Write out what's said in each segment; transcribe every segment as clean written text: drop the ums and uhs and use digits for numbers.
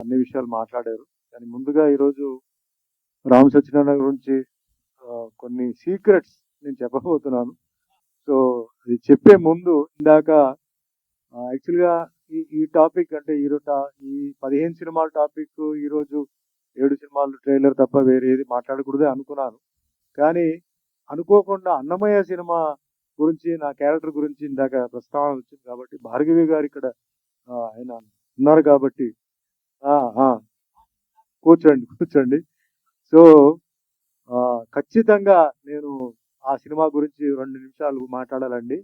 అన్ని విషయాలు మాట్లాడారు. కానీ ముందుగా ఈరోజు రామ్ సత్యనారాయణ గురించి కొన్ని సీక్రెట్స్ నేను చెప్పబోతున్నాను. సో అది చెప్పే ముందు ఇందాక యాక్చువల్గా ఈ టాపిక్ అంటే ఈ 15 సినిమాల టాపిక్ ఈరోజు 7 సినిమాలు ట్రైలర్ తప్ప వేరే ఏది మాట్లాడకూడదే అనుకున్నాను. కానీ అనుకోకుండా అన్నమయ్య సినిమా గురించి నా క్యారెక్టర్ గురించి ఇందాక ప్రస్తావన వచ్చింది కాబట్టి భార్గవి గారు ఇక్కడ ఆయన ఉన్నారు కాబట్టి ఆ, ఆ, కూర్చోండి కూర్చోండి. సో ఖచ్చితంగా నేను ఆ సినిమా గురించి 2 నిమిషాలు మాట్లాడాలండి.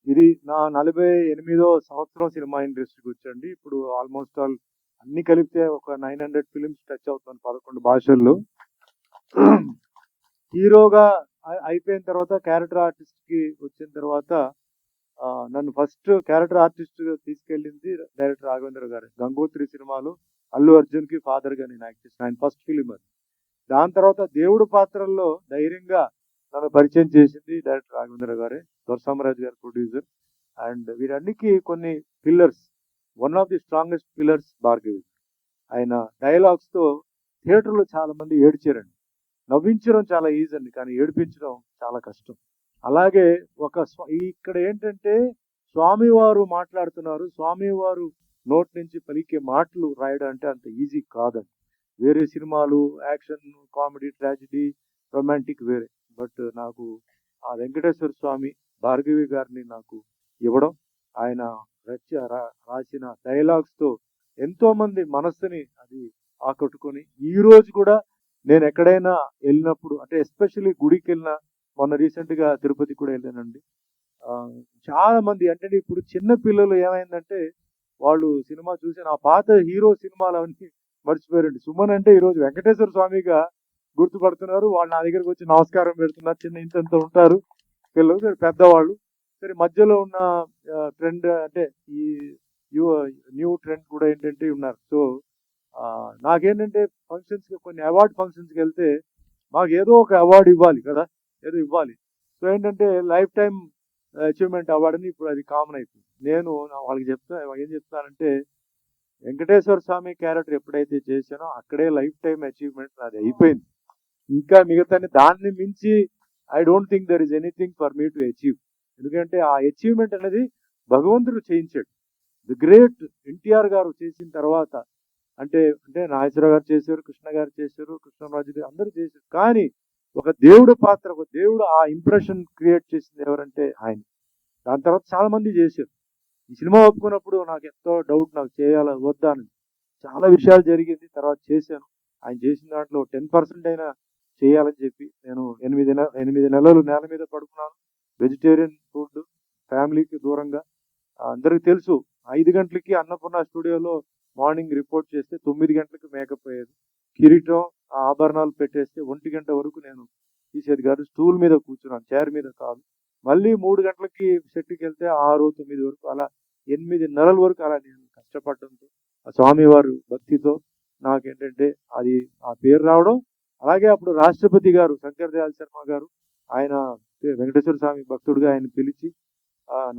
ఇది నా 48వ సంవత్సరం సినిమా ఇండస్ట్రీకి వచ్చండి. ఇప్పుడు ఆల్మోస్ట్ ఆల్ అన్ని కలిపితే ఒక 900 ఫిలిమ్స్ టచ్ అవుతుంది 11 భాషల్లో. హీరోగా అయిపోయిన తర్వాత క్యారెక్టర్ ఆర్టిస్ట్ కి వచ్చిన తర్వాత నన్ను ఫస్ట్ క్యారెక్టర్ ఆర్టిస్ట్ తీసుకెళ్ళింది డైరెక్టర్ రాఘవేంద్ర గారు. గంగోత్రి సినిమాలో అల్లు అర్జున్ కి ఫాదర్ గా నేను యాక్ట్ చేసిన ఆయన ఫస్ట్ ఫిలిం అది. దాని తర్వాత దేవుడు పాత్రల్లో ధైర్యంగా నన్ను పరిచయం చేసింది డైరెక్టర్ రాఘవేంద్ర గారే, దొరసామరాజు గారు ప్రొడ్యూసర్. అండ్ వీరన్నికి కొన్ని pillars, one of the strongest pillars Bhargavi. ఆయన డైలాగ్స్ తో థియేటర్లో చాలా మంది ఏడ్చారండి. నవ్వించడం చాలా ఈజీ అండి, కానీ ఏడిపించడం చాలా కష్టం. అలాగే ఇక్కడ ఏంటంటే స్వామివారు మాట్లాడుతున్నారు, స్వామివారు నోట్ నుంచి పలికే మాటలు రాయడం అంటే అంత ఈజీ కాదండి. వేరే సినిమాలు యాక్షన్, కామెడీ, ట్రాజిడీ, రొమాంటిక్ వేరే. బట్ నాకు ఆ వెంకటేశ్వర స్వామి భార్గవి గారిని నాకు ఇవ్వడం, ఆయన రాసిన డైలాగ్స్తో ఎంతో మంది మనస్సుని అది ఆకట్టుకొని ఈ రోజు కూడా నేను ఎక్కడైనా వెళ్ళినప్పుడు అంటే ఎస్పెషల్లీ గుడికి వెళ్ళినా, మొన్న రీసెంట్గా తిరుపతికి కూడా వెళ్ళానండి. చాలా మంది అంటే ఇప్పుడు చిన్న పిల్లలు ఏమైందంటే వాళ్ళు సినిమా చూసి నా పాత హీరో సినిమాలు అవన్నీ మర్చిపోయారండి. సుమన్ అంటే ఈరోజు వెంకటేశ్వర స్వామిగా గుర్తుపడుతున్నారు. వాళ్ళు నా దగ్గరకు వచ్చి నమస్కారం పెడుతున్నారు. చిన్న ఇంత ఉంటారు పిల్లలు, పెద్దవాళ్ళు. సరే మధ్యలో ఉన్న ట్రెండ్ అంటే ఈ న్యూ ట్రెండ్ కూడా ఏంటంటే ఉన్నారు. సో నాకేంటంటే ఫంక్షన్స్కి, కొన్ని అవార్డ్ ఫంక్షన్స్కి వెళ్తే మాకు ఏదో ఒక అవార్డు ఇవ్వాలి కదా, ఏదో ఇవ్వాలి. సో ఏంటంటే లైఫ్ టైం అచీవ్మెంట్ అవార్డు అని ఇప్పుడు అది కామన్ అయిపోయింది. నేను వాళ్ళకి ఏం చెప్తానంటే వెంకటేశ్వర స్వామి క్యారెక్టర్ ఎప్పుడైతే చేశానో అక్కడే లైఫ్ టైం అచీవ్మెంట్ అది అయిపోయింది. ఇంకా మిగతా దాన్ని మించి I don't think there is anything for me to achieve. ఎందుకంటే ఆ అచీవ్మెంట్ అనేది భగవంతుడు చేయించాడు. ది గ్రేట్ ఎన్టీఆర్ గారు చేసిన తర్వాత అంటే నాగేశ్వరరావు గారు చేశారు, కృష్ణ గారు చేశారు, కృష్ణరాజు గారు అందరూ చేశారు. కానీ ఒక దేవుడు పాత్ర, ఒక దేవుడు ఆ ఇంప్రెషన్ క్రియేట్ చేసింది ఎవరంటే ఆయన. దాని తర్వాత చాలా మంది చేశారు. ఈ సినిమా ఒప్పుకున్నప్పుడు నాకు ఎంతో డౌట్, నాకు చేయాలా వద్దా అని. చాలా విషయాలు జరిగింది, తర్వాత చేశాను. ఆయన చేసిన దాంట్లో 10% అయినా చేయాలని చెప్పి నేను 8 నెలలు నేల మీద పడుకున్నాను. వెజిటేరియన్ ఫుడ్, ఫ్యామిలీకి దూరంగా. అందరికి తెలుసు 5 గంటలకి అన్నపూర్ణ స్టూడియోలో మార్నింగ్ రిపోర్ట్ చేస్తే 9 గంటలకు మేకప్ అయ్యేది. కిరీటం, ఆభరణాలు పెట్టేస్తే 1 గంట వరకు నేను తీసేది కాదు. స్టూల్ మీద కూర్చున్నాను, చైర్ మీద కాదు. మళ్ళీ 3 గంటలకి సెట్కి వెళ్తే 6, 9 వరకు, అలా 8 నెలల వరకు అలా నేను కష్టపడడంతో, ఆ స్వామివారు భక్తితో నాకేంటంటే అది ఆ పేరు రావడం. అలాగే అప్పుడు రాష్ట్రపతి గారు శంకర్ దయాళ్ శర్మ గారు, ఆయన వెంకటేశ్వర స్వామి భక్తుడిగా ఆయన పిలిచి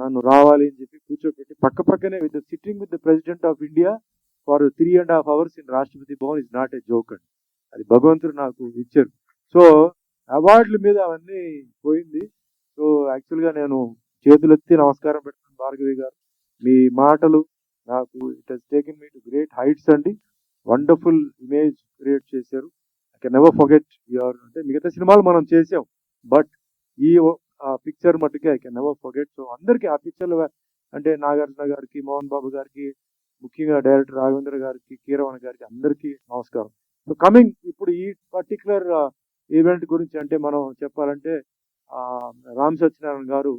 నన్ను రావాలి అని చెప్పి కూర్చోబెట్టి పక్కనే sitting with the president of India for 3.5 hours in Rashtrapati Bhavan is not a joke అండి. అది భగవంతుడు నాకు ఇచ్చారు. సో అవార్డుల మీద అవన్నీ పోయింది. సో యాక్చువల్గా నేను చేతులెత్తి నమస్కారం పెడుతున్నాను భార్గవి గారు. మీ మాటలు నాకు it has taken me to great heights అండి. వండర్ఫుల్ ఇమేజ్ క్రియేట్ చేశారు. I can never forget your, అంటే మిగతా సినిమాలు మనం చేసాం, బట్ ఈ పిక్చర్ మట్టుకి I can never forget. So అందరికీ ఆ పిక్చర్లు అంటే నాగార్జున గారికి, మోహన్ బాబు గారికి, ముఖ్యంగా డైరెక్టర్ రాఘవేంద్ర గారికి, కీరవాణి గారికి అందరికీ నమస్కారం. సో కమింగ్ ఇప్పుడు ఈ పర్టికులర్ ఈవెంట్ గురించి అంటే మనం చెప్పాలంటే రామ్ సత్యనారాయణ గారు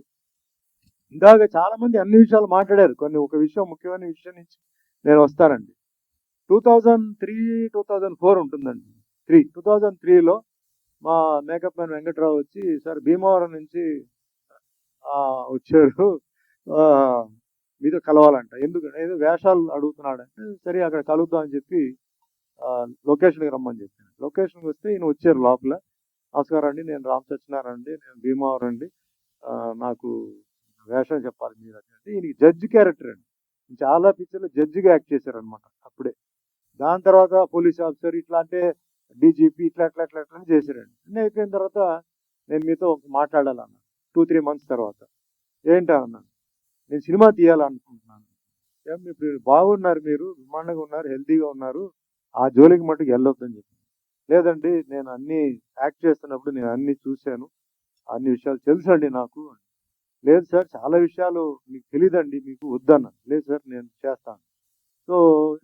ఇందాక చాలా మంది అన్ని విషయాలు మాట్లాడారు. ఒక విషయం, ముఖ్యమైన విషయం నుంచి నేను వస్తానండి. 2003-2004 ఉంటుందండి. 2003లో మా మేకప్ మ్యాన్ వెంకట్రావు వచ్చి, సార్ భీమవరం నుంచి వచ్చారు, మీతో కలవాలంట. ఎందుకంటే ఏదో వేషాలు అడుగుతున్నాడంటే సరే అక్కడ కలుద్దాం అని చెప్పి లొకేషన్కి రమ్మని చెప్పాను. లొకేషన్కి వస్తే ఈయన వచ్చారు లోపల. నమస్కారం అండి, నేను రామ్ సత్యనారాయణ అండి, నేను భీమవరం అండి, నాకు వేషం చెప్పాలి మీరు అంటే. ఈయనకి జడ్జి క్యారెక్టర్ అండి, చాలా పిక్చర్లో జడ్జిగా యాక్ట్ చేశారనమాట అప్పుడే. దాని తర్వాత పోలీస్ ఆఫీసర్ ఇట్లా అంటే డీజీపీ ఇట్లా ఇట్లా ఇట్లా ఇట్లా అని చేశారండి. అన్నీ అయిపోయిన తర్వాత నేను మీతో మాట్లాడాలన్నా 2-3 మంత్స్ తర్వాత. ఏంటా అన్నాను, నేను సినిమా తీయాలనుకుంటున్నాను. ఏం ఇప్పుడు బాగున్నారు, మీరు బ్రహ్మాండంగా ఉన్నారు, హెల్తీగా ఉన్నారు, ఆ జోలికి మట్టుకు వెళ్ళొద్దని చెప్పి. లేదండి, నేను అన్ని యాక్ట్ చేస్తున్నప్పుడు నేను అన్ని చూశాను, అన్ని విషయాలు తెలుసండి నాకు. లేదు సార్, చాలా విషయాలు మీకు తెలియదండి, మీకు వద్దన్న. లేదు సార్, నేను చేస్తాను. సో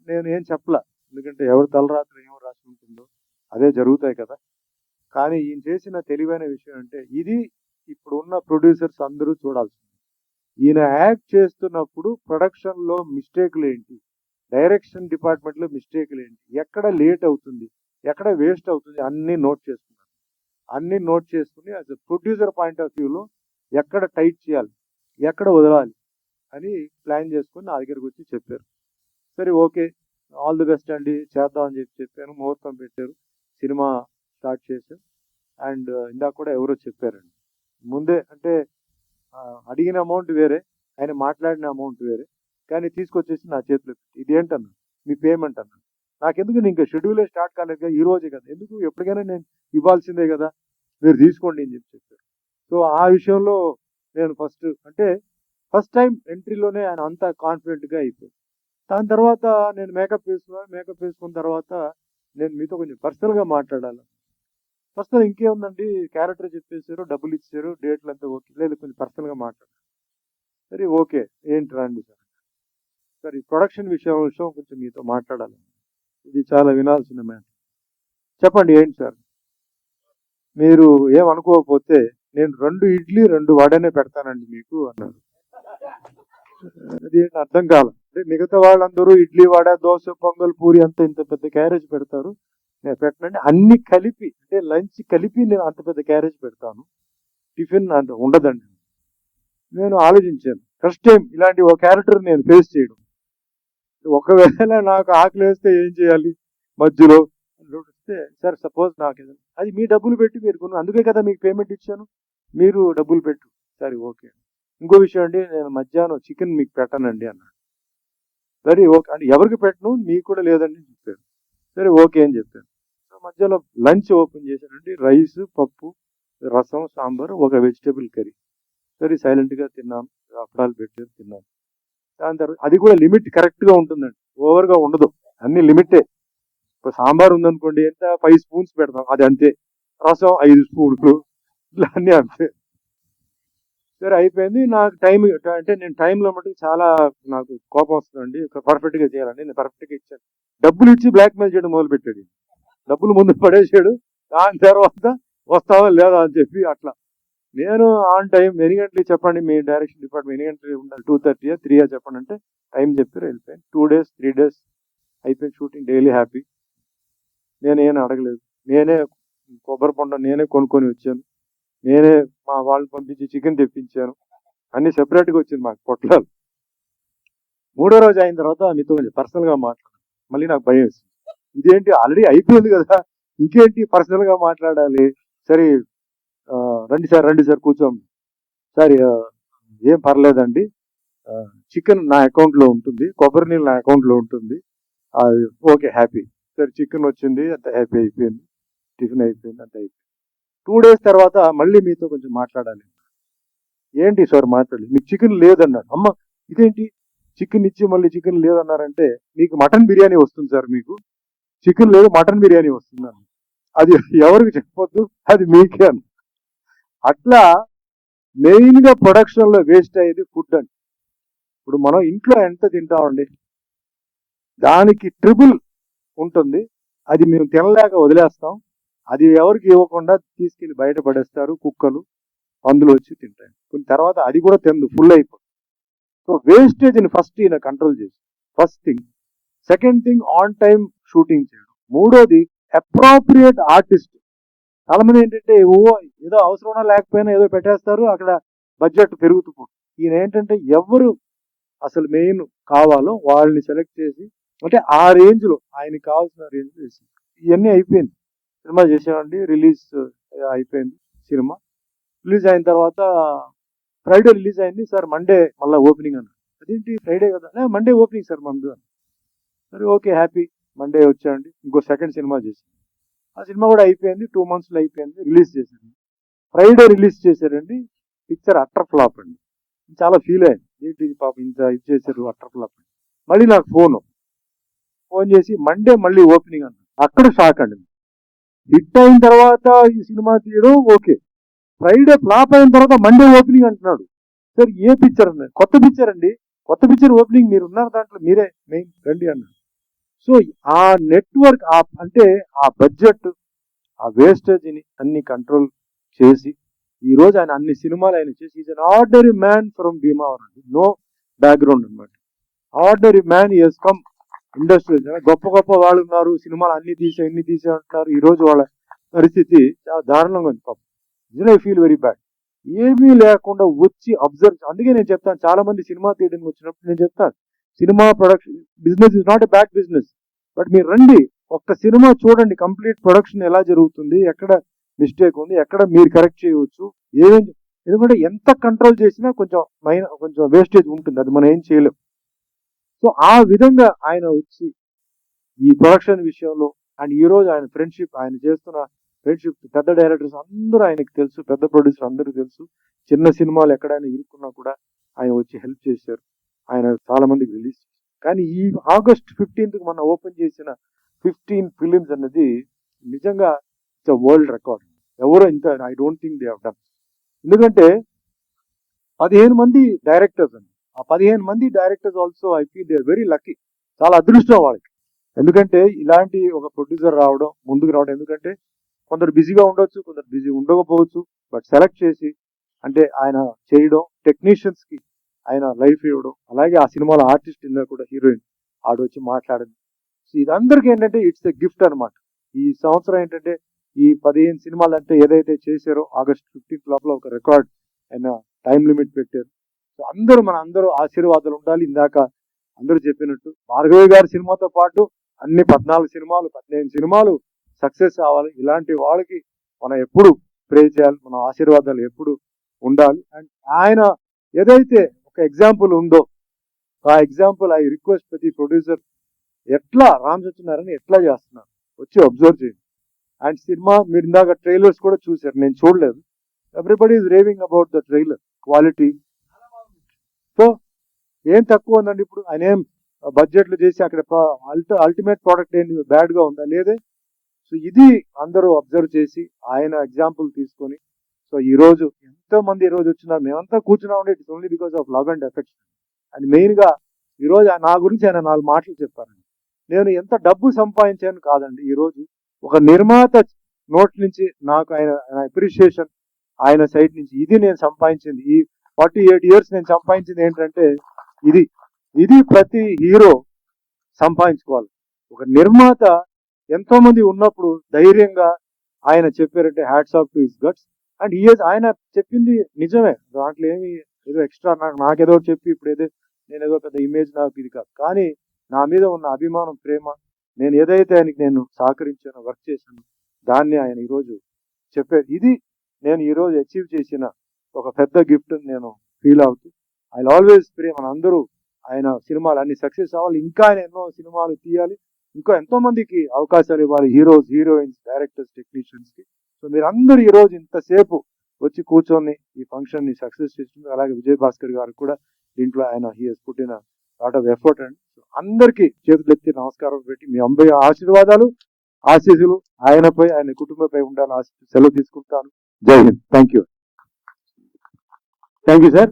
నేను ఏం చెప్పలా, ఎందుకంటే ఎవరి తలరాత్రి ఏమో రాసి ఉంటుందో అదే జరుగుతాయి కదా. కానీ ఈయన చేసిన తెలివైన విషయం అంటే ఇది ఇప్పుడు ఉన్న ప్రొడ్యూసర్స్ అందరూ చూడాల్సింది. ఈయన యాక్ట్ చేస్తున్నప్పుడు ప్రొడక్షన్లో మిస్టేక్లు ఏంటి, డైరెక్షన్ డిపార్ట్మెంట్లో మిస్టేక్లు ఏంటి, ఎక్కడ లేట్ అవుతుంది, ఎక్కడ వేస్ట్ అవుతుంది, అన్నీ నోట్ చేసుకున్నాను. అన్నీ నోట్ చేసుకుని as a producer point of వ్యూలో ఎక్కడ టైట్ చేయాలి, ఎక్కడ వదలాలి అని ప్లాన్ చేసుకుని నా దగ్గరకు వచ్చి చెప్పారు. సరే ఓకే, ఆల్ ది బెస్ట్ అండి, చేద్దామని చెప్పాను. ముహూర్తం పెట్టారు, సినిమా స్టార్ట్ చేశారు. అండ్ ఇందాక కూడా ఎవరో చెప్పారండి ముందే, అంటే అడిగిన అమౌంట్ వేరే, ఆయన మాట్లాడిన అమౌంట్ వేరే, కానీ తీసుకొచ్చేసి నా చేతిలో పెట్టి, ఇది ఏంటన్నా మీ పేమెంట్ అన్నా. నాకెందుకు, నేను ఇంకా షెడ్యూలే స్టార్ట్ కాలేదు కదా, ఈ రోజే కదా, ఎందుకు ఎప్పటికైనా నేను ఇవ్వాల్సిందే కదా, మీరు తీసుకోండి అని చెప్పారు. సో ఆ విషయంలో నేను ఫస్ట్ టైం ఎంట్రీలోనే ఆయన అంతా కాన్ఫిడెంట్గా అయిపోయింది. దాని తర్వాత నేను మేకప్ వేసుకున్న తర్వాత నేను మీతో కొంచెం పర్సనల్గా మాట్లాడాలి. పర్సనల్ ఇంకేముందండి, క్యారెక్టర్ చెప్పేశారు, డబ్బులు ఇచ్చారు, డేట్లు అంతా ఓకే, లేదు కొంచెం పర్సనల్గా మాట్లాడాలి. సరే ఓకే, ఏంటి రండి సార్. సార్ ఈ ప్రొడక్షన్ విషయం కొంచెం మీతో మాట్లాడాలి, ఇది చాలా వినాల్సిన మ్యాటర్. చెప్పండి ఏంటి సార్, మీరు ఏమనుకోకపోతే నేను 2 ఇడ్లీ 2 వడనే పెడతానండి మీకు అన్నారు. అది అర్థం కాల. అంటే మిగతా వాళ్ళందరూ ఇడ్లీ వడ దోశ పొంగల్ పూరి అంత ఇంత పెద్ద క్యారేజ్ పెడతారు, నేను పెట్టనండి. అన్ని కలిపి అంటే లంచ్ కలిపి నేను అంత పెద్ద క్యారేజ్ పెడతాను, టిఫిన్ అంత ఉండదండి. నేను ఆలోచించాను, ఫస్ట్ టైం ఇలాంటి ఒక క్యారెక్టర్ నేను ఫేస్ చేయడం. ఒకవేళ నాకు ఆకలి వేస్తే ఏం చేయాలి మధ్యలో వస్తే, సార్ సపోజ్ నాకు అది మీ డబ్బులు పెట్టి మీరు కొను, అందుకే కదా మీకు పేమెంట్ ఇచ్చాను, మీరు డబ్బులు పెట్టు. సరే ఓకే. ఇంకో విషయం అండి, నేను మధ్యాహ్నం చికెన్ మీకు పెట్టనండి అన్నాడు. సరే ఓకే అంటే ఎవరికి పెట్టను, మీకు కూడా లేదండి చెప్పారు. సరే ఓకే అని చెప్పాను. మధ్యలో లంచ్ ఓపెన్ చేశానండి, రైస్ పప్పు రసం సాంబార్ ఒక వెజిటేబుల్ కర్రీ. సరే సైలెంట్గా తిన్నాను, అప్పడాలు పెట్టారు తిన్నాను. దాని తర్వాత అది కూడా లిమిట్ కరెక్ట్గా ఉంటుందండి, ఓవర్గా ఉండదు, అన్ని లిమిటే. ఇప్పుడు సాంబార్ ఉందనుకోండి, ఎంత 5 స్పూన్స్ పెడతాం, అది అంతే. రసం 5 స్పూన్లు, ఇట్లా అన్నీ అంతే. సరే అయిపోయింది. నాకు టైం అంటే నేను టైంలో మటుకు చాలా నాకు కోపం వస్తుందండి, పర్ఫెక్ట్గా చేయాలండి, నేను పర్ఫెక్ట్గా ఇచ్చాను. డబ్బులు ఇచ్చి బ్లాక్మెయిల్ చేయడం మొదలుపెట్టాడు, డబ్బులు ముందు పడేసాడు, దాని తర్వాత వస్తావా లేదా అని చెప్పి అట్లా. నేను ఆన్ టైం ఎన్ని గంటలు చెప్పండి, మీ డైరెక్షన్ డిపార్ట్మెంట్ ఎన్ని గంటలు ఉండాలి, 2:30 3 చెప్పండి అంటే టైం చెప్పారు, వెళ్ళిపోయాను. 2 days 3 days అయిపోయింది షూటింగ్, డైలీ హ్యాపీ. నేనేం అడగలేదు, నేనే కొబ్బరి పండు నేనే కొనుక్కొని వచ్చాను, నేనే మా వాళ్ళు పంపించి చికెన్ తెప్పించాను, అన్ని సెపరేట్గా వచ్చింది మాకు పొట్లాలు. 3వ రోజు అయిన తర్వాత మీతో కొంచెం పర్సనల్గా మాట్లాడాను. మళ్ళీ నాకు భయం వేసింది, ఇదేంటి ఆల్రెడీ అయిపోయింది కదా, ఇంకేంటి పర్సనల్గా మాట్లాడాలి. సరే రండి సార్ కూర్చోండి. సరే ఏం పర్లేదండి, చికెన్ నా అకౌంట్లో ఉంటుంది, కొబ్బరి నీళ్ళు నా అకౌంట్లో ఉంటుంది, అది ఓకే హ్యాపీ. సరే చికెన్ వచ్చింది, అంత హ్యాపీ అయిపోయింది, టిఫిన్ అయిపోయింది, అంత అయిపోయింది. 2 days తర్వాత మళ్ళీ మీతో కొంచెం మాట్లాడాలి. ఏంటి సార్ మాట్లాడలేదు, మీకు చికెన్ లేదన్నాడు. అమ్మ ఇదేంటి, చికెన్ ఇచ్చి మళ్ళీ చికెన్ లేదన్నారంటే, మీకు మటన్ బిర్యానీ వస్తుంది సార్, మీకు చికెన్ లేదు మటన్ బిర్యానీ వస్తుందని. అది ఎవరికి చెప్పొద్దు, అది మీకే అని. అట్లా మెయిన్గా ప్రొడక్షన్లో వేస్ట్ అయ్యేది ఫుడ్ అండి. ఇప్పుడు మనం ఇంట్లో ఎంత తింటామండి, దానికి ట్రిపుల్ ఉంటుంది, అది మేము తినలేక వదిలేస్తాం, అది ఎవరికి ఇవ్వకుండా తీసుకెళ్ళి బయట పడేస్తారు, కుక్కలు పందులు వచ్చి తింటాయి. కొన్ని తర్వాత అది కూడా తిందు, ఫుల్ అయిపోతుంది. సో వేస్టేజ్ని ఫస్ట్ ఈయన కంట్రోల్ చేసి, first thing. Second thing, on time shooting చేయడం. 3వది అప్రోప్రియేట్ ఆర్టిస్ట్. చాలా మంది ఏంటంటే ఏదో అవసరం లేకపోయినా ఏదో పెట్టేస్తారు, అక్కడ బడ్జెట్ పెరుగుతుంది. ఈయన ఏంటంటే ఎవరు అసలు మెయిన్ కావాలో వాళ్ళని సెలెక్ట్ చేసి, అంటే ఆ రేంజ్లో ఆయనకి కావాల్సిన రేంజ్లో వేసి ఇవన్నీ అయిపోయింది. సినిమా చేసామండి, రిలీజ్ అయిపోయింది. సినిమా రిలీజ్ అయిన తర్వాత ఫ్రైడే రిలీజ్ అయింది సార్, మండే మళ్ళీ ఓపెనింగ్ అన్నారు. అదేంటి ఫ్రైడే కదా, మండే ఓపెనింగ్ సార్ మందు అని. సరే ఓకే హ్యాపీ. మండే వచ్చానండి, ఇంకో సెకండ్ సినిమా చేశాను. ఆ సినిమా కూడా అయిపోయింది, 2 monthsలో అయిపోయింది, రిలీజ్ చేశాను. ఫ్రైడే రిలీజ్ చేశారండి, పిక్చర్ అట్టర్ ఫ్లాప్ అండి. చాలా ఫీల్ అయ్యాను, ఏంటి ఇది పాపం ఇంత ఇది చేశారు అట్టర్ ఫ్లాప్ అండి. మళ్ళీ నాకు ఫోన్ చేసి మండే మళ్ళీ ఓపెనింగ్ అన్నాడు. అక్కడ షాక్ అండి. హిట్ అయిన తర్వాత ఈ సినిమా తీయడం ఓకే, ఫ్రైడే ఫ్లాప్ అయిన తర్వాత మండే ఓపెనింగ్ అంటున్నాడు. సార్ ఏ పిక్చర్ అన్నాడు, కొత్త పిక్చర్ అండి, కొత్త పిక్చర్ ఓపెనింగ్ మీరు ఉన్నారు దాంట్లో, మీరే మెయిన్ రండి అన్నాడు. సో ఆ నెట్వర్క్, అంటే ఆ బడ్జెట్, ఆ వేస్టేజ్ని అన్ని కంట్రోల్ చేసి ఈ రోజు ఆయన అన్ని సినిమాలు ఆయన చేసి is an ordinary man from Bhimavaram, no background అనమాట. Ordinary man he has come industry. గొప్ప గొప్ప వాళ్ళు ఉన్నారు, సినిమాలు అన్ని తీసే అంటున్నారు, ఈ రోజు వాళ్ళ పరిస్థితి చాలా దారుణంగా ఉంది పాపం. I feel very bad. ఏమీ లేకుండా వచ్చి అబ్జర్వ్, అందుకే నేను చెప్తాను, చాలా మంది సినిమా తీయడానికి వచ్చినప్పుడు నేను చెప్తాను, cinema production business is not a bad business, but మీరు రండి ఒక్క సినిమా చూడండి, కంప్లీట్ ప్రొడక్షన్ ఎలా జరుగుతుంది, ఎక్కడ మిస్టేక్ ఉంది, ఎక్కడ మీరు కరెక్ట్ చేయవచ్చు, ఏమేమి, ఎందుకంటే ఎంత కంట్రోల్ చేసినా కొంచెం వేస్టేజ్ ఉంటుంది, అది మనం ఏం చేయలేం. సో ఆ విధంగా ఆయన వచ్చి ఈ ప్రొడక్షన్ విషయంలో, అండ్ ఈ రోజు ఆయన ఫ్రెండ్షిప్, ఆయన చేస్తున్న ఫ్రెండ్షిప్, పెద్ద డైరెక్టర్స్ అందరూ ఆయనకు తెలుసు, పెద్ద ప్రొడ్యూసర్ అందరూ తెలుసు, చిన్న సినిమాలు ఎక్కడైనా ఇరుక్కున్నా కూడా ఆయన వచ్చి హెల్ప్ చేశారు, ఆయన చాలా మందికి రిలీజ్ చేశారు. కానీ ఈ August 15th మనం ఓపెన్ చేసిన 15 ఫిలిమ్స్ అన్నది నిజంగా ఇట్స్ వరల్డ్ రికార్డ్. ఎవరో ఇంత, I don't think they have done. ఎందుకంటే 15 మంది డైరెక్టర్స్ అండి, ఆ 15 మంది directors also I feel they are very lucky, చాలా అదృష్టం వాళ్ళకి. ఎందుకంటే ఇలాంటి ఒక ప్రొడ్యూసర్ రావడం, ముందుకు రావడం, ఎందుకంటే కొందరు బిజీగా ఉండొచ్చు, కొందరు బిజీ ఉండకపోవచ్చు, బట్ సెలెక్ట్ చేసి అంటే ఆయన చేయడం, టెక్నీషియన్స్ కి ఆయన లైఫ్ ఇవ్వడం, అలాగే ఆ సినిమాలో ఆర్టిస్ట్ ఇందా కూడా హీరోయిన్ ఆడొచ్చి మాట్లాడింది. సో ఇదందరికీ ఏంటంటే ఇట్స్ ఎ గిఫ్ట్ అనమాట. ఈ సంవత్సరం ఏంటంటే ఈ 15 సినిమాలు అంటే ఏదైతే చేశారో August 15th లోపల ఒక రికార్డ్ ఆయన టైం లిమిట్ పెట్టారు. సో అందరూ ఆశీర్వాదాలు ఉండాలి. ఇందాక అందరూ చెప్పినట్టు భార్గవి గారి సినిమాతో పాటు అన్ని 14 సినిమాలు 15 సినిమాలు సక్సెస్ అవ్వాలి. ఇలాంటి వాళ్ళకి మనం ఎప్పుడు ప్రే చేయాలి, మన ఆశీర్వాదాలు ఎప్పుడు ఉండాలి. అండ్ ఆయన ఏదైతే ఒక ఎగ్జాంపుల్ ఉందో, ఆ ఎగ్జాంపుల్ ఐ రిక్వెస్ట్ ప్రతి ప్రొడ్యూసర్, ఎట్లా రామ్ సత్యనారాయణ ఎట్లా చేస్తున్నారు వచ్చి అబ్జర్వ్ చేయండి. అండ్ సినిమా మీరు ఇందాక ట్రైలర్స్ కూడా చూశారు, నేను చూడలేదు. Everybody is raving about the trailer quality. So ఏం తక్కువ ఉందండి, ఇప్పుడు ఆయన ఏం బడ్జెట్లు చేసి అక్కడ అల్టిమేట్ ప్రోడక్ట్ ఏంటి బ్యాడ్ గా ఉందా, లేదే. సో ఇది అందరూ అబ్జర్వ్ చేసి ఆయన ఎగ్జాంపుల్ తీసుకొని, సో ఈ రోజు ఎంతో మంది ఈ రోజు వచ్చినారు, మేమంతా కూర్చున్నామంటే it's only because of love and affection. And main గా ఈ రోజు నా గురించి ఆయన 4 మాటలు చెప్పారండి. నేను ఎంత డబ్బు సంపాదించాను కాదండి, ఈ రోజు ఒక నిర్మాత నోట్ నుంచి నాకు ఆయన అప్రిషియేషన్, ఆయన సైడ్ నుంచి, ఇది నేను సంపాదించింది, ఈ 48 years నేను సంపాదించింది ఏంటంటే ఇది ప్రతి హీరో సంపాదించుకోవాలి. ఒక నిర్మాత ఎంతో మంది ఉన్నప్పుడు ధైర్యంగా ఆయన చెప్పారంటే hats off to his guts. And ఆయన చెప్పింది నిజమే, దాంట్లో ఏమి ఏదో ఎక్స్ట్రా నాకేదో చెప్పి ఇప్పుడు నేను ఏదో పెద్ద ఇమేజ్ నాకు ఇది కాదు, కానీ నా మీద ఉన్న అభిమానం, ప్రేమ, నేను ఏదైతే ఆయనకి నేను సహకరించానో, వర్క్ చేశాను, దాన్ని ఆయన ఈరోజు చెప్పారు. ఇది నేను ఈరోజు అచీవ్ చేసిన ఒక పెద్ద గిఫ్ట్ నేను ఫీల్ అవుతూ, ఐ ఆల్వేస్ ప్రే మనందరూ ఆయన సినిమాలు అన్ని సక్సెస్ అవ్వాలి, ఇంకా ఆయన ఎన్నో సినిమాలు తీయాలి, ఇంకా ఎంతో మందికి అవకాశాలు ఇవ్వాలి, హీరోస్, హీరోయిన్స్, డైరెక్టర్స్, టెక్నీషియన్స్ కి. సో మీరందరూ ఈ రోజు ఇంతసేపు వచ్చి కూర్చొని ఈ ఫంక్షన్ ని సక్సెస్ చేస్తుంది. అలాగే విజయ్ భాస్కర్ గారు కూడా దీంట్లో ఆయన he has put in lot of effort అండి. అందరికీ చేతులు ఎత్తి నమస్కారం పెట్టి మీ అంబయ్య ఆశీర్వాదాలు, ఆశీస్సులు ఆయనపై, ఆయన కుటుంబంపై ఉండాలని సెలవు తీసుకుంటాను. జై హింద్. Thank you sir.